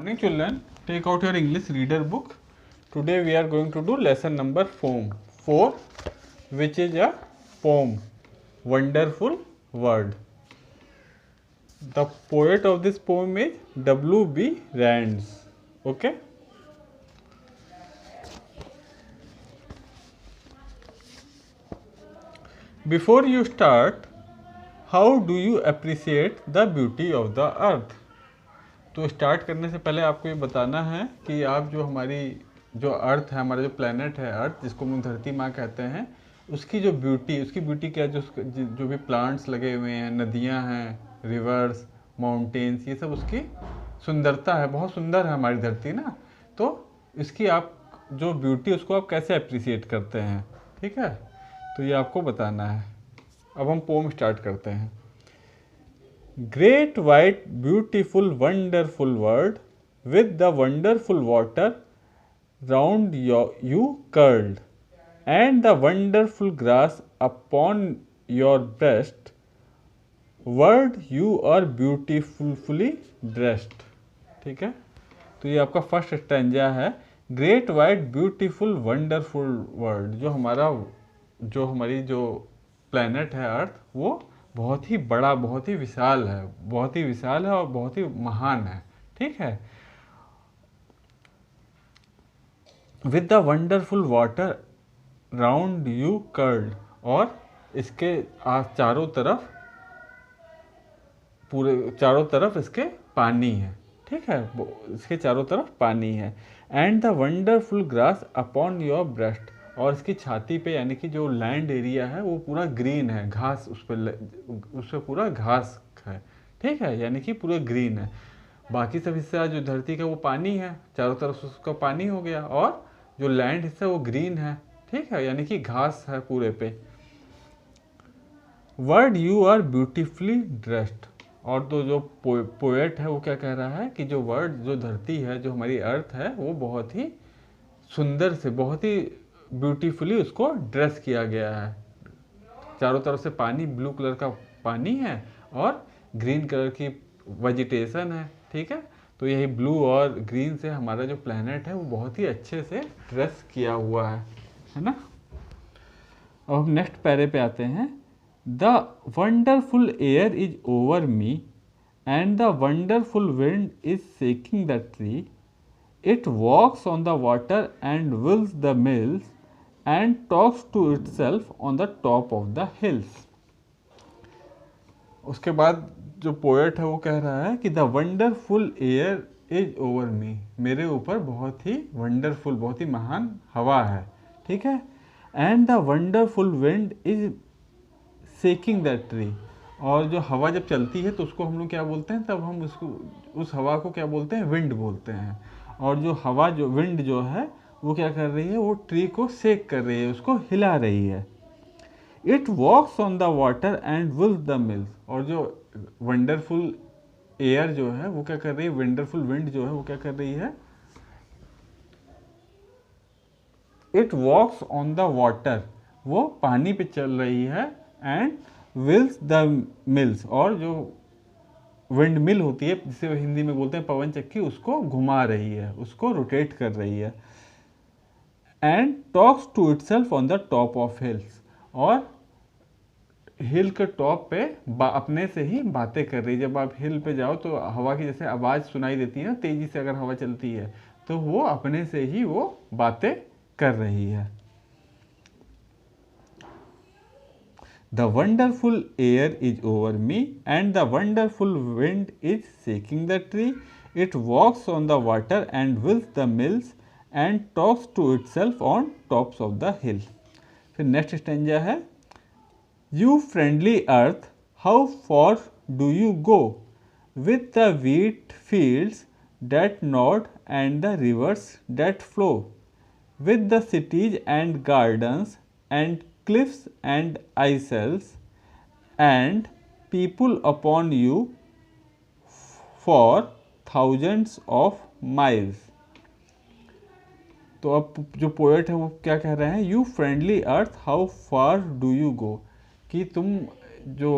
morning children, take out your English reader book. Today we are going to do lesson number 4, which is a poem, Wonderful World. The poet of this poem is W.B. Rands. Okay. Before you start, how do you appreciate the beauty of the earth? तो start करने से पहले आपको ये बताना है कि आप जो हमारी जो अर्थ है, हमारा जो प्लेनेट है अर्थ, जिसको हम धरती माँ कहते हैं, उसकी जो ब्यूटी, उसकी ब्यूटी क्या, जो भी प्लांट्स लगे हुए हैं, नदियाँ हैं, रिवर्स, माउंटेन्स, ये सब उसकी सुंदरता है। बहुत सुंदर है हमारी धरती ना। तो इसकी आप जो ब्यूटी, उसको आप कैसे अप्रिसिएट करते हैं, ठीक है, तो ये आपको बताना है। अब हम पोम स्टार्ट करते हैं। Great white beautiful wonderful world, with the wonderful water round you curled, and the wonderful grass upon your breast, world you are beautifully dressed। ठीक है, तो ये आपका फर्स्ट स्टैंजा है। Great white beautiful wonderful world, जो हमारी जो planet है अर्थ, वो बहुत ही बड़ा, बहुत ही विशाल है, और बहुत ही महान है। ठीक है। With the wonderful water round you curled, और इसके चारों तरफ इसके पानी है। ठीक है, इसके चारों तरफ पानी है। And the wonderful grass upon your breast, और इसकी छाती पे, यानी कि जो लैंड एरिया है वो पूरा ग्रीन है, घास उस पर पूरा घास है। ठीक है, यानी कि पूरा ग्रीन है। बाकी सब हिस्सा जो धरती का वो पानी है, चारों तरफ उसका पानी हो गया, और जो लैंड हिस्सा वो ग्रीन है। ठीक है, यानी कि घास है पूरे पे। World you are beautifully dressed, और तो जो पोएट है वो क्या कह रहा है कि जो वर्ड, जो धरती है, जो हमारी अर्थ है, वो बहुत ही सुंदर से, बहुत ही ब्यूटीफुली उसको ड्रेस किया गया है। चारों तरफ से पानी, ब्लू कलर का पानी है, और ग्रीन कलर की वेजिटेशन है। ठीक है, तो यही ब्लू और ग्रीन से हमारा जो प्लेनेट है वो बहुत ही अच्छे से ड्रेस किया हुआ है ना। अब हम नेक्स्ट पैरे पे आते हैं। The wonderful air is over me, and the wonderful wind is shaking the tree, it walks on the water and whirls the mills, and talks to itself on the top of the hills। उसके बाद जो poet है वो कह रहा है कि the wonderful air is over मी, मेरे ऊपर बहुत ही वंडरफुल, बहुत ही महान हवा है। ठीक है। And the wonderful wind is shaking the tree, और जो हवा जब चलती है तो उसको हम लोग क्या बोलते हैं, तब हम उसको, उस हवा को क्या बोलते हैं, विंड बोलते हैं। और जो हवा, जो विंड जो है वो क्या कर रही है, वो ट्री को शेक कर रही है, उसको हिला रही है। It walks on the water and whirls the mills, और जो वंडरफुल एयर जो है वो क्या कर रही है, वंडरफुल विंड जो है वो क्या कर रही है, it walks on the water, वो पानी पे चल रही है, एंड विल्स द मिल्स, और जो विंड मिल होती है, जिसे हिंदी में बोलते हैं पवन चक्की, उसको घुमा रही है, उसको रोटेट कर रही है। And talks to itself on the top of hills, और हिल के टॉप पे अपने से ही बातें कर रही है। जब आप हिल पे जाओ तो हवा की जैसे आवाज़ सुनाई देती है ना, तेज़ी से अगर हवा चलती है, तो वो अपने से ही वो बातें कर रही है। The wonderful air is over me, and the wonderful wind is shaking the tree, it walks on the water and whirls the mills, and talks to itself on tops of the hill। फिर next stanza है। You friendly earth, how far do you go, with the wheat fields that nod and the rivers that flow, with the cities and gardens and cliffs and isles, and people upon you for thousands of miles। तो अब जो poet है वो क्या कह रहे हैं, you friendly earth how far do you go, कि तुम जो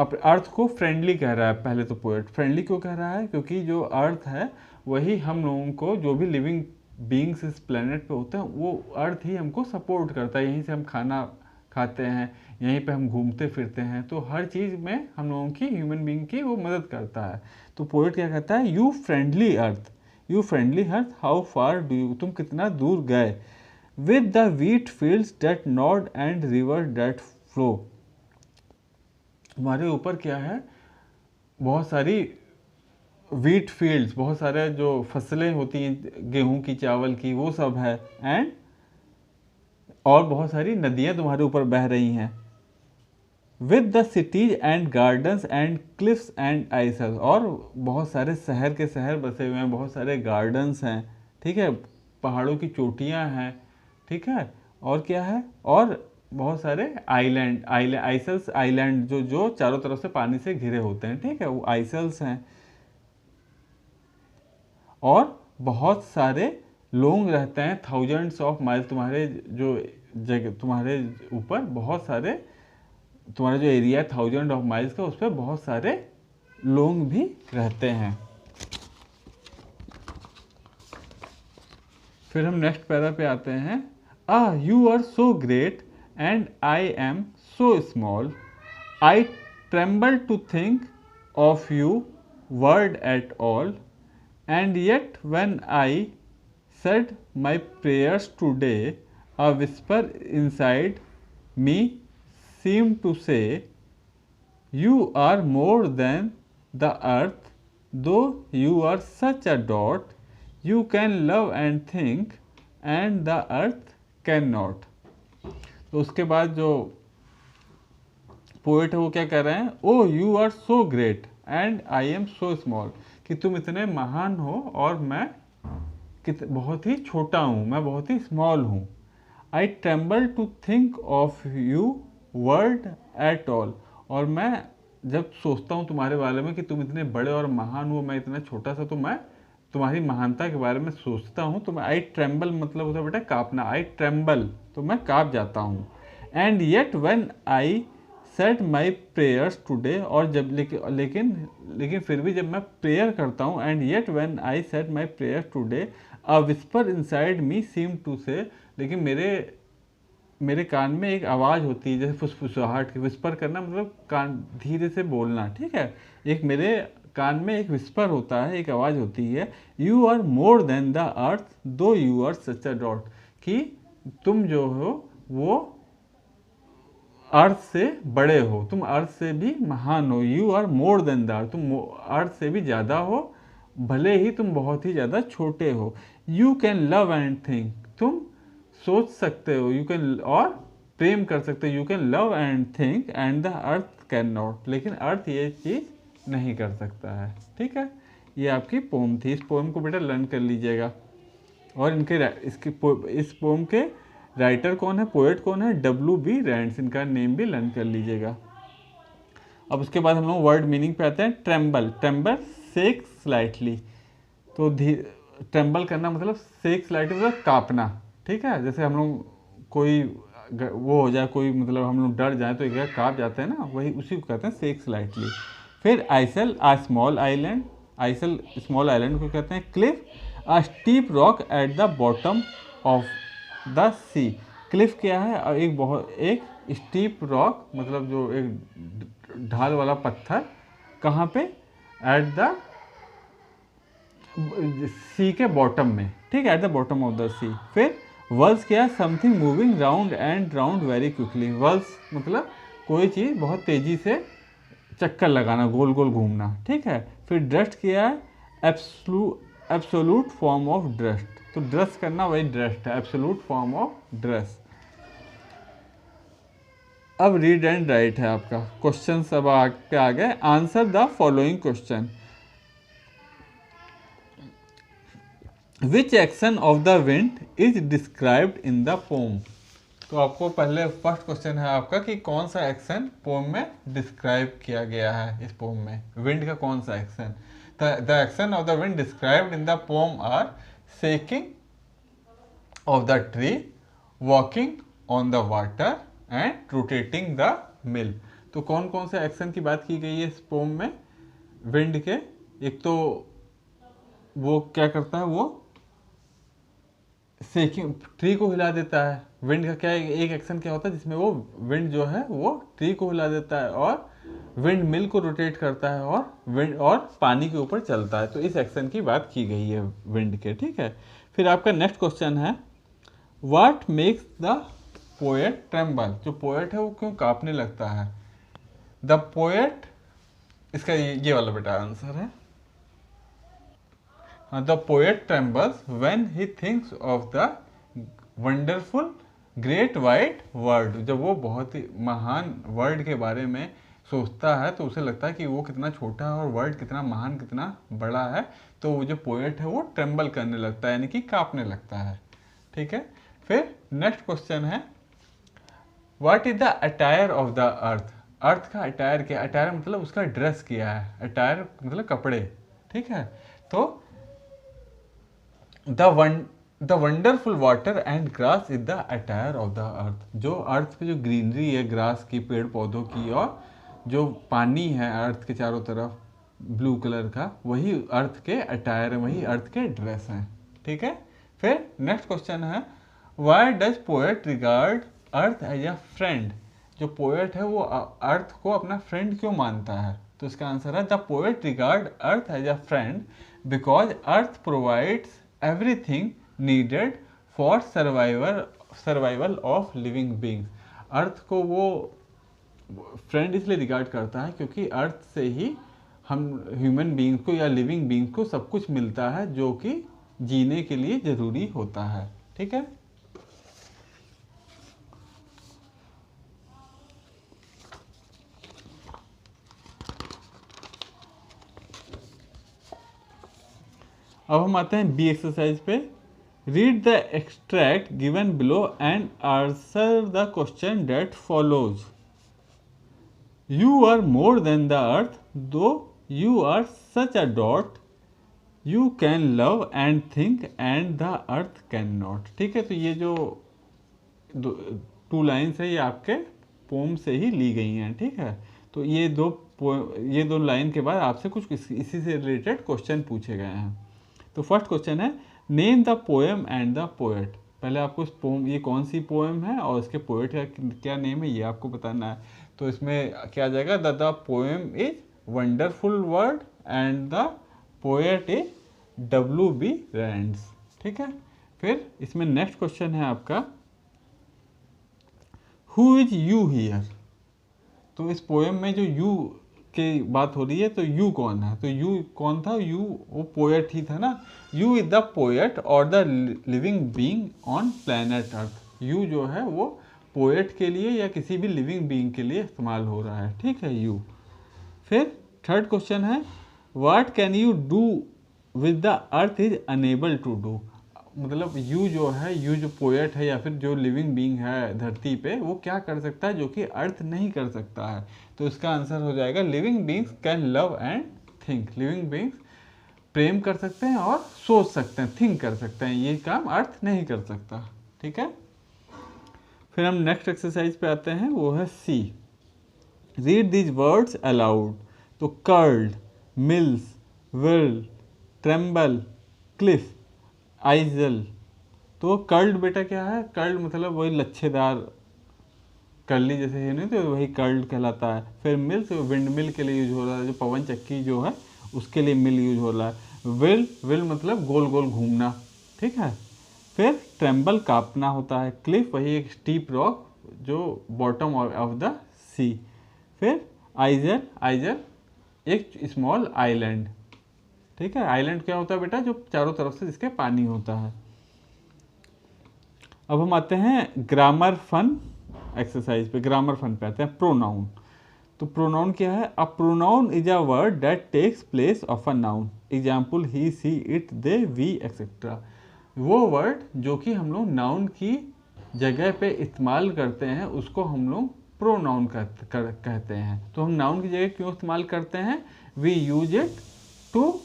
अर्थ को फ्रेंडली कह रहा है। पहले तो पोएट फ्रेंडली क्यों कह रहा है, क्योंकि जो अर्थ है वही हम लोगों को, जो भी लिविंग बीइंग्स इस प्लेनेट पे होते हैं, वो अर्थ ही हमको सपोर्ट करता है। यहीं से हम खाना खाते हैं, यहीं पे हम घूमते फिरते हैं, तो हर चीज़ में हम लोगों की, ह्यूमन बीइंग की वो मदद करता है। तो पोएट क्या कहता है, you friendly earth, you friendly earth how far do you, तुम कितना दूर गए, with the wheat fields that nod and river that flow, हमारे ऊपर क्या है, बहुत सारी व्हीट फील्ड्स, बहुत सारे जो फसलें होती हैं गेहूं की, चावल की, वो सब है, एंड और बहुत सारी नदियां तुम्हारे ऊपर बह रही हैं, with the cities and gardens and cliffs and isles, और बहुत सारे शहर के शहर बसे हुए हैं, बहुत सारे गार्डन्स हैं, ठीक है, पहाड़ों की चोटियां हैं, ठीक है, और क्या है, और बहुत सारे आइलैंड, आइसल्स आइलैंड जो जो चारों तरफ से पानी से घिरे होते हैं, ठीक है, वो आइसल्स हैं, और बहुत सारे लोग रहते हैं, थाउजेंड्स ऑफ माइल, तुम्हारे जो जगह, तुम्हारे ऊपर बहुत सारे, तुम्हारा जो एरिया है थाउजेंड ऑफ माइल्स का, उस पर बहुत सारे लोग भी रहते हैं। फिर हम नेक्स्ट पैरा पे आते हैं, you are so great and I am so small, I tremble to think of you world at all, and yet when I said my prayers today, a whisper inside me seemed to say, you are more than the earth, though you are such a dot, you can love and think and the earth cannot। तो उसके बाद जो poet है वो क्या कह रहे हैं, oh you are so great and I am so small, कि तुम इतने महान हो और मैं बहुत ही छोटा हूँ, मैं बहुत ही स्मॉल हूँ। I tremble to think of you world at all, और मैं जब सोचता हूँ तुम्हारे बारे में कि तुम इतने बड़े और महान हो, मैं इतना छोटा सा, तो मैं तुम्हारी महानता के बारे में सोचता हूँ, तो मैं, आई ट्रेम्बल मतलब होता है बेटा कांपना, आई ट्रेम्बल तो मैं कांप जाता हूँ। And yet when I set my prayers today, और जब लेकिन फिर भी जब मैं प्रेयर करता हूँ, and yet when I set my prayers today, a whisper inside me seem to say, लेकिन मेरे कान में एक आवाज़ होती है, जैसे फुसफुसाहट की, विस्पर करना मतलब कान धीरे से बोलना, ठीक है, एक मेरे कान में एक विस्पर होता है, एक आवाज़ होती है, you are more than the earth though you are such a dot, कि तुम जो हो वो अर्थ से बड़े हो, तुम अर्थ से भी महान हो, you are more than the earth, तुम अर्थ से भी ज़्यादा हो, भले ही तुम बहुत ही ज़्यादा छोटे हो। You can love and think, तुम सोच सकते हो, यू कैन, और प्रेम कर सकते हो, you can love and think and the earth can not, लेकिन अर्थ ये चीज़ नहीं कर सकता है, ठीक है। ये आपकी पोम थी, इस पोम को बेटा लर्न कर लीजिएगा। और इस पोम के राइटर कौन है, पोएट कौन है, W.B. रैंड्स, इनका नेम भी लर्न कर लीजिएगा। अब उसके बाद हम लोग वर्ड मीनिंग पे आते हैं। ट्रेम्बल, ट्रेम्बल शेक स्लाइटली, तो ट्रेम्बल करना मतलब शेक स्लाइटली मतलब कांपना, ठीक है, जैसे हम लोग कोई वो हो जाए, कोई मतलब हम लोग डर जाए तो एक जगह कांप जाते हैं ना, वही उसी को कहते हैं शेक स्लाइटली। फिर isle, a small island, isle small island को कहते हैं। Cliff, a steep rock at the bottom of the sea, cliff क्या है, एक स्टीप रॉक मतलब जो एक ढाल वाला पत्थर, कहाँ पे, एट द सी के बॉटम में, ठीक है, at the bottom of the sea. फिर वर्ल्स क्या है, something moving round and round very quickly, whirls मतलब कोई चीज़ बहुत तेज़ी से चक्कर लगाना, गोल गोल घूमना, ठीक है। फिर ड्रस्ट क्या है, एब्सोलूट फॉर्म ऑफ ड्रस्ट, तो ड्रस्ट करना वही ड्रस्ट है, एब्सोलूट फॉर्म ऑफ ड्रस्ट। अब रीड एंड राइट है आपका क्वेश्चन, सब पे आ गए। Answer the following question, which action of the wind is described in the pome, तो आपको पहले फर्स्ट क्वेश्चन है आपका कि कौन सा एक्शन पोम में डिस्क्राइब किया गया है, इस पोम में विंड का कौन सा action. The action of the wind described in the poem are shaking of the tree, walking on the water and rotating the mill. तो कौन कौन से एक्शन की बात की गई है इस पोम में विंड के, एक तो वो क्या करता है, वो शेकिंग ट्री को हिला देता है। विंड का क्या है, एक एक्शन क्या होता है जिसमें वो विंड जो है वो ट्री को हिला देता है और विंड मिल को रोटेट करता है और विंड और पानी के ऊपर चलता है। तो इस एक्शन की बात की गई है विंड के, ठीक है। फिर आपका नेक्स्ट क्वेश्चन है, what makes the poet tremble. जो पोएट है वो क्यों कांपने लगता है। द पोएट, इसका ये वाला बेटा आंसर है। The poet trembles when he thinks of the wonderful great wide world. जब वो बहुत ही महान वर्ल्ड के बारे में सोचता है तो उसे लगता है कि वो कितना छोटा है और वर्ल्ड कितना महान, कितना बड़ा है। तो वो जो पोएट है वो ट्रेम्बल करने लगता है, यानी कि कांपने लगता है, ठीक है। फिर नेक्स्ट क्वेश्चन है, what is the attire of the earth. Earth का अटायर क्या। अटायर मतलब उसका ड्रेस क्या है, अटायर मतलब कपड़े, ठीक है। तो the wonderful water and grass is the attire of the अर्थ। जो अर्थ पे जो ग्रीनरी है, ग्रास की, पेड़ पौधों की, और जो पानी है अर्थ के चारों तरफ ब्लू कलर का, वही अर्थ के अटायर है, वही अर्थ के ड्रेस हैं, ठीक है। फिर नेक्स्ट क्वेश्चन है, why does poet regard earth as a friend. जो पोएट है वो अर्थ को अपना फ्रेंड क्यों मानता है। तो इसका आंसर है, the poet regard earth as a friend because earth provides everything needed for survival of living beings. Earth को वो फ्रेंड इसलिए रिगार्ड करता है क्योंकि अर्थ से ही हम ह्यूमन बींग्स को या लिविंग बींग्स को सब कुछ मिलता है जो कि जीने के लिए जरूरी होता है, ठीक है। अब हम आते हैं बी एक्सरसाइज पे। Read the extract given below and answer the question that follows. You are more than the earth though you are such a dot you can love and think and the earth can not, ठीक है। तो ये जो two lines है ये आपके pome से ही ली गई हैं, ठीक है। तो ये दो लाइन के बाद आपसे कुछ इसी से रिलेटेड क्वेश्चन पूछे गए हैं। तो फर्स्ट क्वेश्चन है, name the poem and the poet. पहले आपको इस पोएम, ये कौन सी पोएम है और इसके पोएट का क्या नेम है ये आपको बताना है। तो इसमें क्या आ जाएगा, the poem is wonderful world and the poet is W.B. रैंड्स, ठीक है। फिर इसमें नेक्स्ट क्वेश्चन है आपका, हु इज यू हियर। तो इस पोएम में जो यू की बात हो रही है तो यू कौन है। तो यू कौन था, यू वो पोएट ही था ना। यू इज द पोएट और the living being on planet earth. You जो है वो पोएट के लिए या किसी भी लिविंग बीइंग के लिए इस्तेमाल हो रहा है, ठीक है, यू। फिर थर्ड क्वेश्चन है, what can you do with the earth is unable to do. मतलब यू जो है, यू जो पोएट है या फिर जो लिविंग बीइंग है धरती पे, वो क्या कर सकता है जो कि अर्थ नहीं कर सकता है। तो इसका आंसर हो जाएगा, living beings can love and think. Living beings प्रेम कर सकते हैं और सोच सकते हैं, थिंक कर सकते हैं, ये काम अर्थ नहीं कर सकता, ठीक है। फिर हम नेक्स्ट एक्सरसाइज पे आते हैं, वो है C. Read these words aloud. तो curled, mills, will, tremble, cliff, isle. तो कर्ल्ड बेटा क्या है, कर्ल्ड मतलब वही लच्छेदार, कर्ली जैसे है नहीं, तो वही कर्ल्ड कहलाता है। फिर मिल्स विंड मिल के लिए यूज हो रहा है, जो पवन चक्की जो है उसके लिए मिल यूज हो रहा है। विल मतलब गोल गोल घूमना, ठीक है। फिर ट्रेम्बल कांपना होता है। क्लिफ वही एक स्टीप रॉक जो बॉटम ऑफ द सी। फिर आइजल एक स्मॉल आइलैंड, ठीक है। आइलैंड क्या होता है बेटा, जो चारों तरफ से जिसके पानी होता है। अब हम आते हैं ग्रामर फन एक्सरसाइज पे, ग्रामर फन पे आते हैं, प्रोनाउन। तो प्रोनाउन क्या है, a pronoun is a word that takes place of a noun. Example he, she, it, they, we etcetera. वो वर्ड जो कि हम लोग नाउन की जगह पे इस्तेमाल करते हैं उसको हम लोग प्रोनाउन कहते हैं। तो हम नाउन की जगह क्यों इस्तेमाल करते हैं, we use it to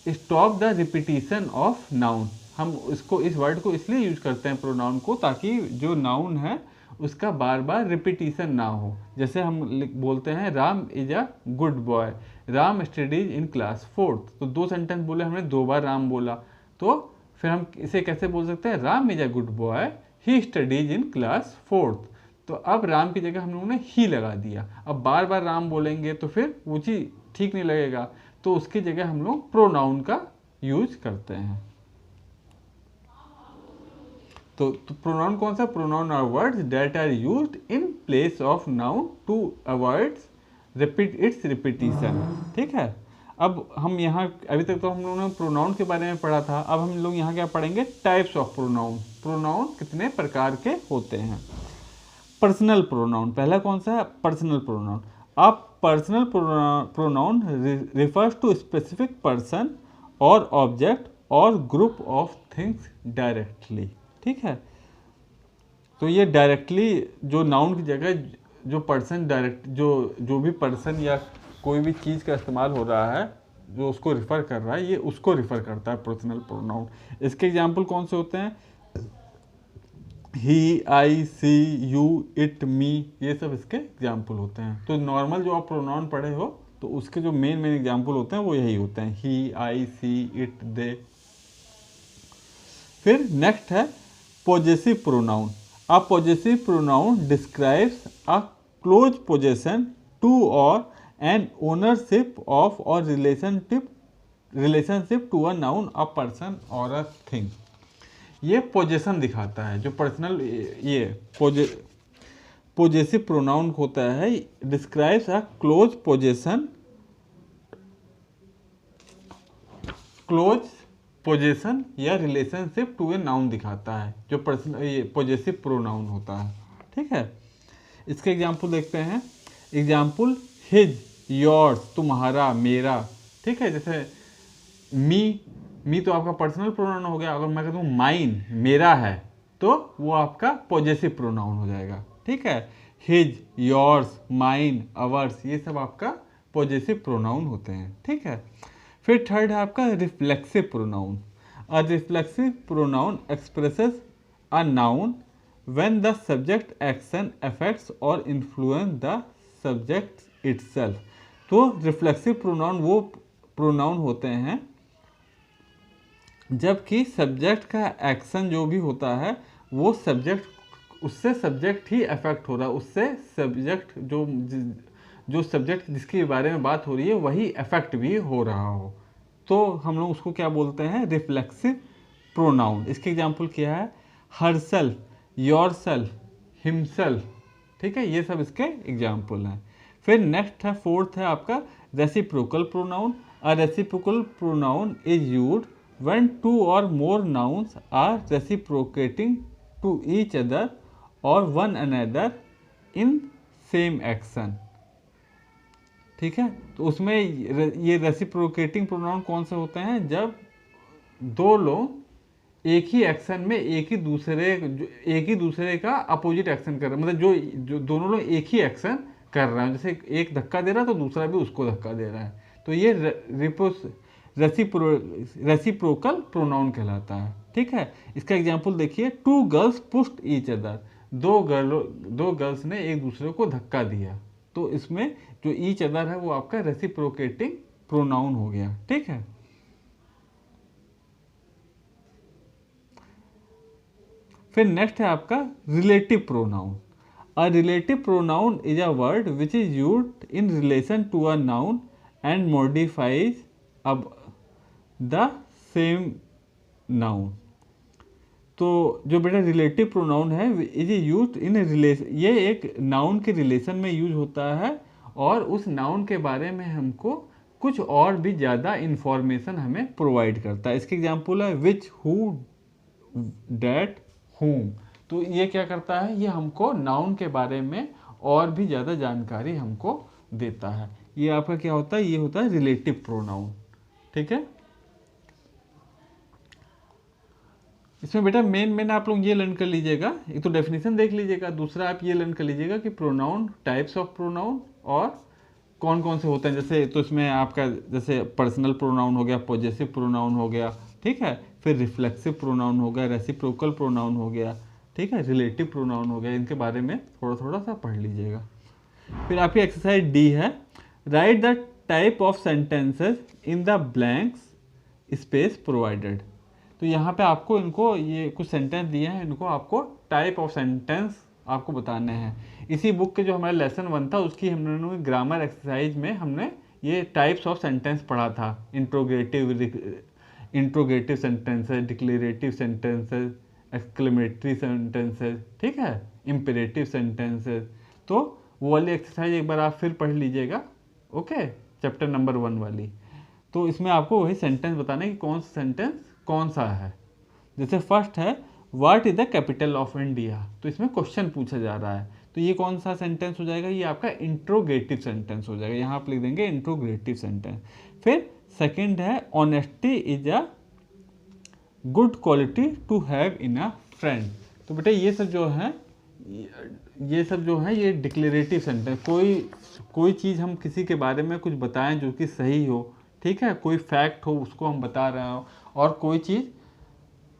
stop the repetition of noun. हम इस वर्ड को इसलिए यूज करते हैं प्रोनाउन को, ताकि जो नाउन है उसका बार बार रिपीटिशन ना हो। जैसे हम बोलते हैं Ram is a good boy, Ram studies in class 4th। तो 2 सेंटेंस बोले हमने, 2 बार राम बोला, तो फिर हम इसे कैसे बोल सकते हैं, Ram is a good boy, he studies in class 4th। तो अब राम की जगह हम लोगों ने ही लगा दिया। अब बार बार राम बोलेंगे तो फिर वो चीज़ ठीक नहीं लगेगा, तो उसकी जगह हम लोग प्रोनाउन का यूज करते हैं। तो प्रोनाउन कौन सा, pronoun are words that are used in place of noun to avoid repeat its repetition. ठीक है, अब हम यहाँ अभी तक तो हम लोगों ने प्रोनाउन के बारे में पढ़ा था, अब हम लोग यहाँ क्या पढ़ेंगे, टाइप्स ऑफ प्रोनाउन। प्रोनाउन कितने प्रकार के होते हैं। पर्सनल प्रोनाउन, पहला कौन सा है, पर्सनल प्रोनाउन। अब personal pronoun refers to specific person or object or group of things directly. ठीक है, तो ये डायरेक्टली जो नाउन की जगह जो पर्सन डायरेक्ट जो भी पर्सन या कोई भी चीज़ का इस्तेमाल हो रहा है, जो उसको रिफ़र कर रहा है, ये उसको रिफ़र करता है पर्सनल प्रोनाउन। इसके एग्जाम्पल कौन से होते हैं, ही, आई, सी, यू, इट, मी, ये सब इसके एग्जाम्पल होते हैं। तो नॉर्मल जो आप प्रोनाउन पढ़े हो तो उसके जो मेन एग्जाम्पल होते हैं वो यही होते हैं, ही, आई, सी, इट, दे। फिर नेक्स्ट है possessive pronoun. A possessive pronoun describes a close possession to or an ownership of or relationship to a noun, a person और अ थिंग। ये पोजेशन दिखाता है, जो पर्सनल ये पोजेसिव प्रोनाउन होता है, डिस्क्राइब्स अ क्लोज पोजेशन या relationship to a noun दिखाता है, जो पर्सनल ये पोजेसिव प्रोनाउन होता है। ठीक है, इसके एग्जाम्पल देखते हैं। एग्जाम्पल, हिज, योर्स, तुम्हारा, मेरा। ठीक है, जैसे मी तो आपका पर्सनल प्रोनाउन हो गया। अगर मैं कहता हूँ माइन, मेरा है, तो वो आपका पॉजेसिव प्रोनाउन हो जाएगा। ठीक है, हिज, योर्स, माइन, अवर्स, ये सब आपका पॉजेसिव प्रोनाउन होते हैं। ठीक है, फिर थर्ड है आपका reflexive pronoun. A reflexive pronoun expresses a noun when the subject action affects और इन्फ्लुएंस द सब्जेक्ट इटसेल्फ। तो रिफ्लेक्सिव प्रोनाउन वो प्रोनाउन होते हैं जबकि सब्जेक्ट का एक्शन जो भी होता है वो उससे सब्जेक्ट ही अफेक्ट हो रहा है, उससे सब्जेक्ट जो सब्जेक्ट जिसके बारे में बात हो रही है वही अफेक्ट भी हो रहा हो, तो हम लोग उसको क्या बोलते हैं, रिफ्लेक्सिव प्रोनाउन। इसके एग्जाम्पल क्या है, हरसेल्फ, योरसेल्फ, हिमसेल्फ। ठीक है, ये सब इसके एग्जाम्पल हैं। फिर नेक्स्ट है, फोर्थ है आपका reciprocal pronoun. A reciprocal pronoun is used when two or more nouns are reciprocating to each other or one another in same action। ठीक है, तो उसमें ये रेसिप्रोकेटिंग प्रोनाउन कौन से होते हैं, जब दो लोग एक ही एक्शन में एक ही दूसरे का अपोजिट एक्शन कर रहे हैं, मतलब जो दोनों लोग एक ही एक्शन कर रहे हैं, जैसे एक धक्का दे रहा है तो दूसरा भी उसको धक्का दे रहा है, तो ये रेसिप्रोकल प्रोनाउन कहलाता है। ठीक है, इसका एग्जाम्पल देखिए, two girls pushed each other, दो गर्ल्स ने एक दूसरे को धक्का दिया, तो इसमें जो ईच अदर है वो आपका रेसिप्रोकेटिंग प्रोनाउन हो गया। ठीक है, फिर नेक्स्ट है आपका relative pronoun. A relative pronoun is a word which is used in relation to a noun and modifies अब द सेम नाउन। तो जो बेटा रिलेटिव प्रोनाउन है इज यूज्ड इन रिलेशन, ये एक नाउन के रिलेशन में यूज होता है और उस नाउन के बारे में हमको कुछ और भी ज़्यादा इंफॉर्मेशन हमें प्रोवाइड करता है। इसके एग्जाम्पल है विच, हु, डैट, हुम। तो ये क्या करता है, ये हमको नाउन के बारे में और भी ज़्यादा जानकारी हमको देता है। ये आपका क्या होता है, ये होता है रिलेटिव प्रोनाउन। ठीक है, इसमें बेटा मेन आप लोग ये लर्न कर लीजिएगा, एक तो डेफिनेशन देख लीजिएगा, दूसरा आप ये लर्न कर लीजिएगा कि प्रोनाउन, टाइप्स ऑफ प्रोनाउन और कौन कौन से होते हैं। जैसे तो इसमें आपका जैसे पर्सनल प्रोनाउन हो गया, पॉजेसिव प्रोनाउन हो गया, ठीक है, फिर रिफ्लेक्सिव प्रोनाउन हो गया, रेसिप्रोकल प्रोनाउन हो गया, ठीक है, रिलेटिव प्रोनाउन हो गया। इनके बारे में थोड़ा थोड़ा सा पढ़ लीजिएगा। फिर आपकी एक्सरसाइज डी है, right the type of sentences in the blanks space provided. तो यहाँ पे आपको इनको ये कुछ सेंटेंस दिए हैं, इनको आपको टाइप ऑफ सेंटेंस आपको बताने हैं। इसी बुक के जो हमारा लेसन 1 था उसकी हमने ग्रामर एक्सरसाइज में हमने ये टाइप्स ऑफ सेंटेंस पढ़ा था। Interrogative sentences, declarative sentences, exclamatory sentences, ठीक है, इंपेरेटिव सेंटेंसेस। तो वो वाली एक्सरसाइज एक बार आप फिर पढ़ लीजिएगा, ओके, चैप्टर नंबर 1 वाली। तो इसमें आपको वही सेंटेंस बताना है कि कौन सा सेंटेंस कौन सा है। जैसे फर्स्ट है what is the capital of India, तो इसमें क्वेश्चन पूछा जा रहा है, तो ये कौन सा सेंटेंस हो जाएगा, ये आपका इंट्रोगेटिव सेंटेंस हो जाएगा, यहाँ आप लिख देंगे इंट्रोगेटिव सेंटेंस। फिर सेकंड है honesty is a good quality to have in a friend. तो बेटा ये सब जो है ये डिक्लेरेटिव सेंटेंस, कोई चीज़ हम किसी के बारे में कुछ बताएं जो कि सही हो, ठीक है, कोई फैक्ट हो उसको हम बता रहे हो, और कोई चीज़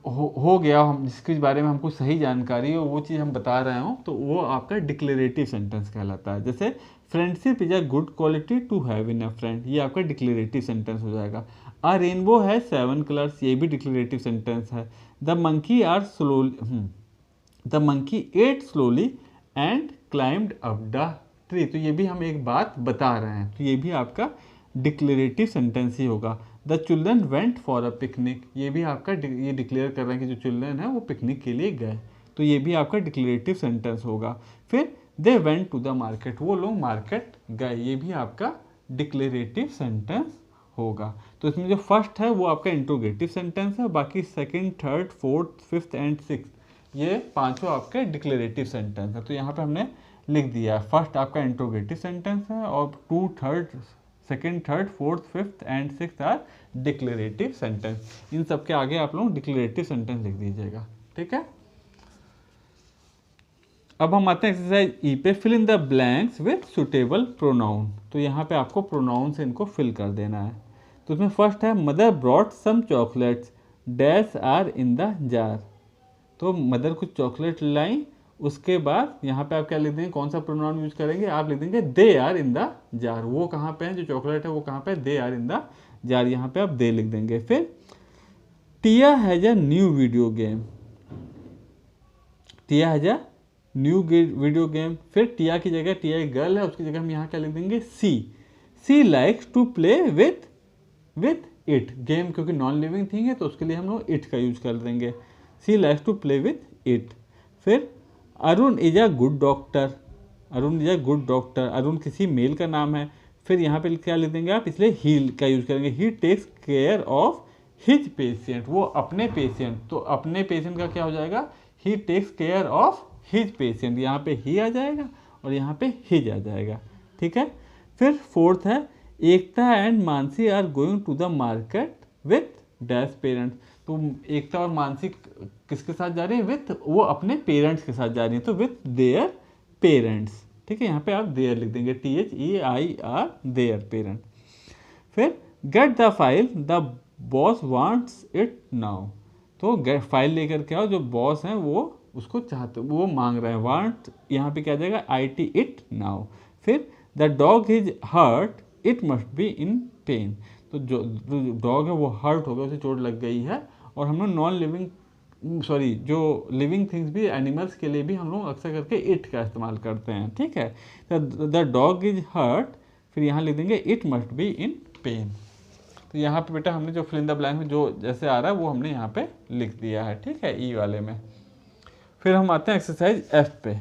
हो गया हम जिसके बारे में हमको सही जानकारी हो वो चीज़ हम बता रहे हो, तो वो आपका डिक्लेरेटिव सेंटेंस कहलाता है। जैसे friendship is a good quality to have in a friend, ये आपका डिक्लेरेटिव सेंटेंस हो जाएगा। अ रेनबो है 7 कलर्स, ये भी डिक्लेरेटिव सेंटेंस है। The monkey ate slowly and climbed up the tree, तो ये भी हम एक बात बता रहे हैं, तो ये भी आपका डिक्लेरेटिव सेंटेंस ही होगा। The children went for a picnic, ये भी आपका ये डिक्लेयर कर रहे हैं कि जो चिल्ड्रन है वो पिकनिक के लिए गए, तो ये भी आपका डिक्लेरेटिव सेंटेंस होगा। फिर they went to the market, वो लोग मार्केट गए, ये भी आपका डिक्लेरेटिव सेंटेंस होगा। तो इसमें जो फर्स्ट है वो आपका इंट्रोगेटिव सेंटेंस है, बाकी second, third, fourth, fifth and sixth ये पांचों आपके डिक्लेरेटिव सेंटेंस है। तो यहाँ पे हमने लिख दिया है, फर्स्ट आपका इंट्रोगेटिव सेंटेंस है और second, third, fourth, fifth and sixth are declarative sentence. इन सब के आगे आप लोग डिक्लेरेटिव सेंटेंस लिख दीजिएगा, ठीक है। अब हम आते हैं एक्सरसाइज ई पे, fill in the blanks with suitable pronoun. तो यहाँ पे आपको प्रोनाउन से इनको फिल कर देना है। तो उसमें फर्स्ट है mother brought some chocolates dash are in the jar, तो मदर कुछ चॉकलेट लाई, उसके बाद यहाँ पे आप क्या लिख देंगे, कौन सा प्रोनाउन यूज करेंगे, आप लिख देंगे they are in the jar. वो कहाँ पे है, जो चॉकलेट है वो कहाँ पे है, they are in the jar, यहाँ पे आप दे लिख देंगे। फिर Tia has a new video game, Tia has a new video game. फिर टिया की जगह, टिया एक गर्ल है, उसकी जगह हम यहाँ क्या लिख देंगे, she likes to play with it, game क्योंकि नॉन लिविंग थिंग है तो उसके लिए हम लोग इट का यूज कर देंगे, she likes to play with it. फिर Arun is a good doctor, Arun is a good doctor, Arun किसी मेल का नाम है। फिर यहाँ पे क्या लिख देंगे आप, इसलिए ही का यूज करेंगे, he takes care of his patient, वो अपने पेशेंट, तो अपने पेशेंट का क्या हो जाएगा, he takes care of his patient, यहाँ पे ही आ जाएगा और यहाँ पे हिज आ जाएगा, ठीक है। फिर फोर्थ है Ekta and Mansi are going to the market with dash parents, तो एकता और मानसी किसके साथ जा रही है, विथ, वो अपने पेरेंट्स के साथ जा रही है, तो विथ देयर पेरेंट्स, ठीक है, यहाँ पे आप देयर लिख देंगे, THEIR देयर पेरेंट। फिर get the file the boss wants it now, तो गेट फाइल लेकर के आओ, जो बॉस हैं वो उसको चाहते, वो मांग रहे हैं, वांट यहाँ पे क्या जाएगा, IT इट नाउ। फिर the dog is hurt it must be in pain, तो जो डॉग है वो हर्ट हो गया, उसे चोट लग गई है, और हम लोग जो लिविंग थिंग्स भी, एनिमल्स के लिए भी हम लोग अक्सर करके इट का इस्तेमाल करते हैं, ठीक है। द डॉग इज हर्ट, फिर यहाँ लिख देंगे it must be in pain. तो यहाँ पे बेटा हमने जो फिल इन द ब्लैंक में जो जैसे आ रहा है वो हमने यहाँ पे लिख दिया है, ठीक है, ई वाले में। फिर हम आते हैं एक्सरसाइज F पे।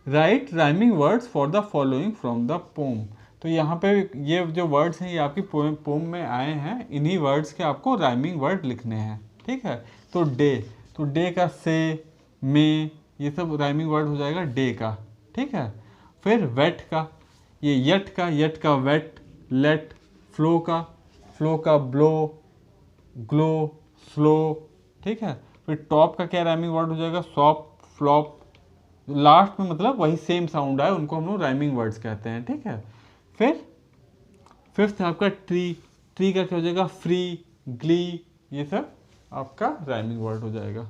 Right rhyming words for the following from the pome, तो यहाँ पे ये जो वर्ड्स हैं ये आपकी पोम में आए हैं, इन्हीं वर्ड्स के आपको राइमिंग वर्ड लिखने हैं, ठीक है। तो डे का से, में, ये सब राइमिंग वर्ड हो जाएगा डे का, ठीक है। फिर वेट का, ये यट का वेट, लेट, फ्लो का ब्लो, ग्लो, स्लो, ठीक है। फिर टॉप का क्या राइमिंग वर्ड हो जाएगा, सॉप, फ्लॉप, लास्ट में मतलब वही सेम साउंड आए उनको हम लोग राइमिंग वर्ड्स कहते हैं, ठीक है। फिर फिफ्थ है आपका ट्री, ट्री का क्या हो जाएगा, फ्री, ग्ली, ये सब आपका राइमिंग वर्ड हो जाएगा।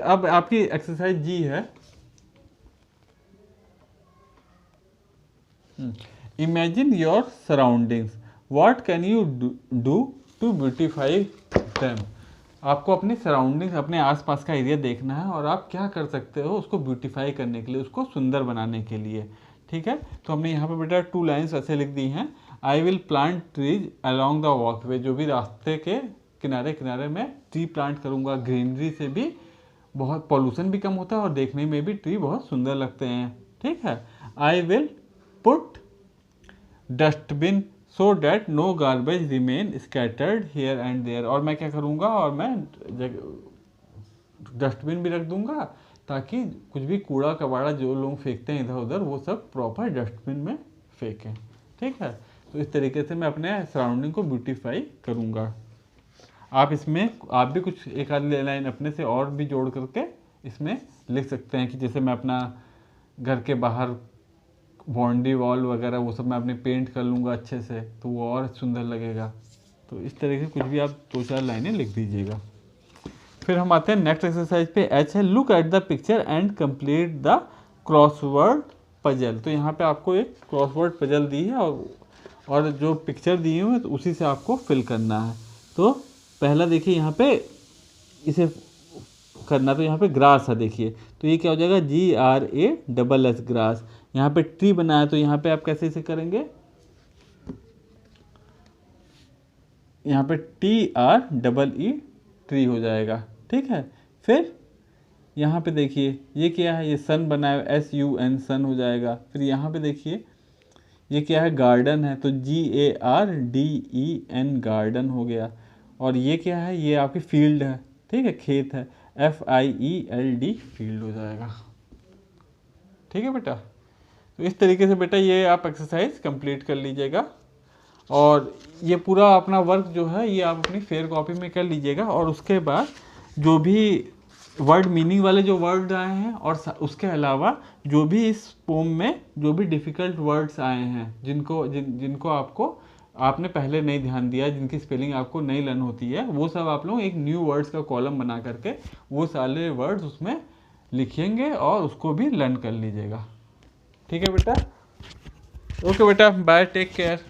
अब आपकी एक्सरसाइज जी है, imagine your surroundings, what can you do to beautify them. आपको अपनी सराउंडिंग्स, अपने आसपास का एरिया देखना है और आप क्या कर सकते हो उसको ब्यूटीफाई करने के लिए, उसको सुंदर बनाने के लिए। ठीक है, तो हमने यहाँ पे बेटा 2 लाइन्स ऐसे लिख दी हैं, I will plant trees along the walkway, जो भी रास्ते के किनारे किनारे में ट्री प्लांट करूँगा। ग्रीनरी से भी बहुत पॉल्यूशन भी कम होता है और देखने में भी ट्री बहुत सुंदर लगते हैं। ठीक है, I will put dustbin so that no garbage remain scattered here and there, और मैं क्या करूँगा, और मैं डस्टबिन भी रख दूंगा ताकि कुछ भी कूड़ा कबाड़ा जो लोग फेंकते हैं इधर उधर वो सब प्रॉपर डस्टबिन में फेंकें। ठीक है, तो इस तरीके से मैं अपने सराउंडिंग को ब्यूटीफाई करूँगा। आप इसमें आप भी कुछ एक आध लाइन अपने से और भी जोड़ करके इसमें लिख सकते हैं कि जैसे मैं अपना घर के बाहर बाउंड्री वॉल वगैरह वो सब मैं अपने पेंट कर लूँगा अच्छे से, तो वो और सुंदर लगेगा। तो इस तरीके से कुछ भी आप 2-4 लाइनें लिख दीजिएगा। फिर हम आते हैं नेक्स्ट एक्सरसाइज पे, एच है, look at the picture and complete the crossword puzzle. तो यहाँ पे आपको एक क्रॉसवर्ड पजल दी है और जो पिक्चर दी हुई है तो उसी से आपको फिल करना है। तो पहला देखिए यहाँ पे इसे करना, तो यहाँ पे ग्रास है, देखिए तो ये क्या हो जाएगा, GRASS ग्रास। यहाँ पे ट्री बना है तो यहाँ पे आप कैसे इसे करेंगे, यहाँ पे TREE ट्री हो जाएगा। ठीक है, फिर यहाँ पे देखिए ये क्या है, ये सन बना है, SUN सन हो जाएगा। फिर यहाँ पे देखिए ये क्या है, गार्डन है, तो GARDEN गार्डन हो गया। और ये क्या है, ये आपकी फील्ड है, ठीक है, खेत है, FIELD फील्ड हो जाएगा। ठीक है बेटा, तो इस तरीके से बेटा ये आप एक्सरसाइज कंप्लीट कर लीजिएगा और ये पूरा अपना वर्क जो है ये आप अपनी फेयर कॉपी में कर लीजिएगा। और उसके बाद जो भी वर्ड मीनिंग वाले जो वर्ड आए हैं और उसके अलावा जो भी इस पोम में जो भी डिफ़िकल्ट वर्ड्स आए हैं जिनको आपने पहले नहीं ध्यान दिया, जिनकी स्पेलिंग आपको नहीं लर्न होती है, वो सब आप लोग एक न्यू वर्ड्स का कॉलम बना करके वो सारे वर्ड्स उसमें लिखेंगे और उसको भी लर्न कर लीजिएगा। ठीक है बेटा, ओके बेटा, बाय, टेक केयर।